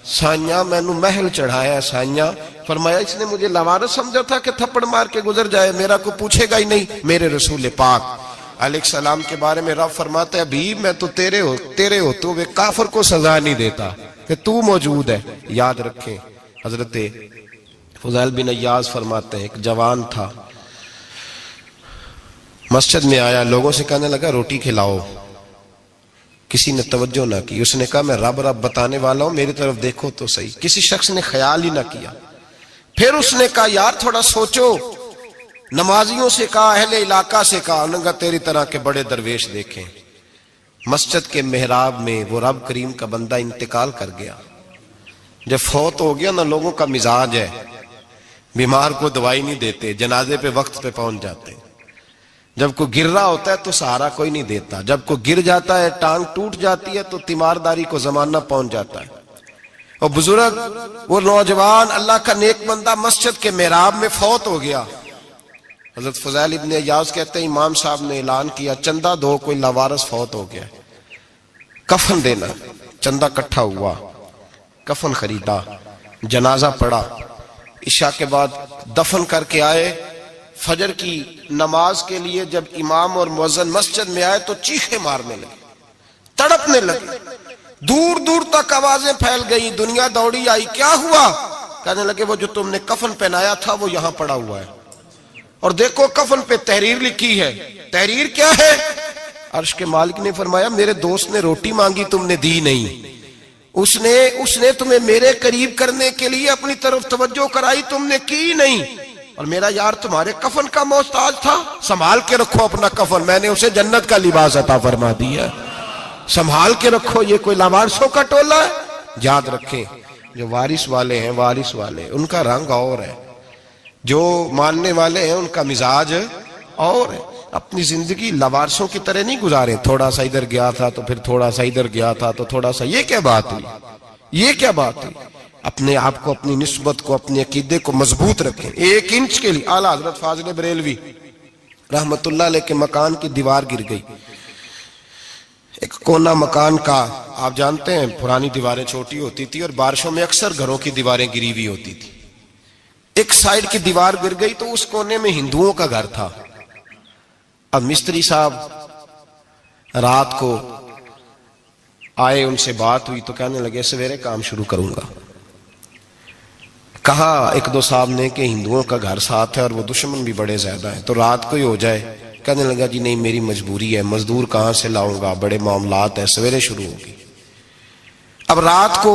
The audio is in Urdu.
سائیاں میں نے محل چڑھایا سائیاں. فرمایا اس نے مجھے لوارث سمجھا تھا کہ تھپڑ مار کے گزر جائے, میرا کو پوچھے گا ہی نہیں. میرے رسول پاک علیہ السلام کے بارے میں رب فرماتا ہے ابھی میں تو تیرے ہوتے ہوئے کافر کو سزا نہیں دیتا کہ تو موجود ہے. یاد رکھیں حضرت فضیل بن عیاض فرماتے ہیں ایک جوان تھا, مسجد میں آیا, لوگوں سے کہنے لگا روٹی کھلاؤ. کسی نے توجہ نہ کی. اس نے کہا میں رب بتانے والا ہوں, میری طرف دیکھو تو صحیح. کسی شخص نے خیال ہی نہ کیا. پھر اس نے کہا یار تھوڑا سوچو. نمازیوں سے کہا, اہل علاقہ سے کہا, انہوں نے کہا تیری طرح کے بڑے درویش دیکھیں. مسجد کے محراب میں وہ رب کریم کا بندہ انتقال کر گیا. جب فوت ہو گیا نا, لوگوں کا مزاج ہے بیمار کو دوائی نہیں دیتے, جنازے پہ وقت پہ پہنچ جاتے. جب کوئی گر رہا ہوتا ہے تو سہارا کوئی نہیں دیتا. جب کوئی گر جاتا ہے, ٹانگ ٹوٹ جاتی ہے, تو تیمارداری کو زمانہ پہنچ جاتا ہے. اور بزرگ وہ نوجوان اللہ کا نیک بندہ مسجد کے محراب میں فوت ہو گیا. حضرت فضیل ابن عیاض کہتے ہیں امام صاحب نے اعلان کیا چندہ دو, کوئی لاوارث فوت ہو گیا, کفن دینا. چندہ کٹھا ہوا, کفن خریدا, جنازہ پڑا. عشاء کے بعد دفن کر کے آئے. فجر کی نماز کے لیے جب امام اور مؤذن مسجد میں آئے تو چیخیں مارنے لگے, تڑپنے لگے. دور دور تک آوازیں پھیل گئی. دنیا دوڑی آئی, کیا ہوا؟ کہنے لگے وہ جو تم نے کفن پہنایا تھا وہ یہاں پڑا ہوا ہے, اور دیکھو کفن پہ تحریر لکھی ہے. تحریر کیا ہے؟ عرش کے مالک نے فرمایا میرے دوست نے روٹی مانگی, تم نے دی نہیں. اس نے تمہیں میرے قریب کرنے کے لیے اپنی طرف توجہ کرائی, تم نے کی نہیں. اور میرا یار تمہارے کفن کا محتاج تھا, سنبھال کے رکھو اپنا کفن, میں نے اسے جنت کا لباس عطا فرما دیا, سنبھال کے رکھو. یہ کوئی لاوارثوں کا ٹولہ ہے؟ یاد رکھیں جو وارث والے ہیں, وارث والے ان کا رنگ اور ہے, جو ماننے والے ہیں ان کا مزاج اور ہے. اپنی زندگی لاوارثوں کی طرح نہیں گزارے, تھوڑا سا ادھر گیا تھا تو پھر تھوڑا سا ادھر گیا تھا تو تھوڑا سا. یہ کیا بات ہوئی, یہ کیا بات ہوئی؟ اپنے آپ کو, اپنی نسبت کو, اپنے عقیدے کو مضبوط رکھیں. 1 انچ کے لیے اعلیٰ حضرت فاضل بریلوی رحمت اللہ علیہ کے مکان کی دیوار گر گئی. ایک کونا مکان کا, آپ جانتے ہیں پرانی دیواریں چھوٹی ہوتی تھی اور بارشوں میں اکثر گھروں کی دیواریں گری ہوئی ہوتی تھی. ایک سائیڈ کی دیوار گر گئی تو اس کونے میں ہندوؤں کا گھر تھا. اب مستری صاحب رات کو آئے, ان سے بات ہوئی تو کہنے لگے سویرے کام شروع کروں گا. کہا 1-2 صاحب نے کہ ہندوؤں کا گھر ساتھ ہے اور وہ دشمن بھی بڑے زیادہ ہیں, تو رات کو ہی ہو جائے. کہنے لگا جی نہیں میری مجبوری ہے, مزدور کہاں سے لاؤں گا, بڑے معاملات ہیں, سویرے شروع ہوگی. اب رات کو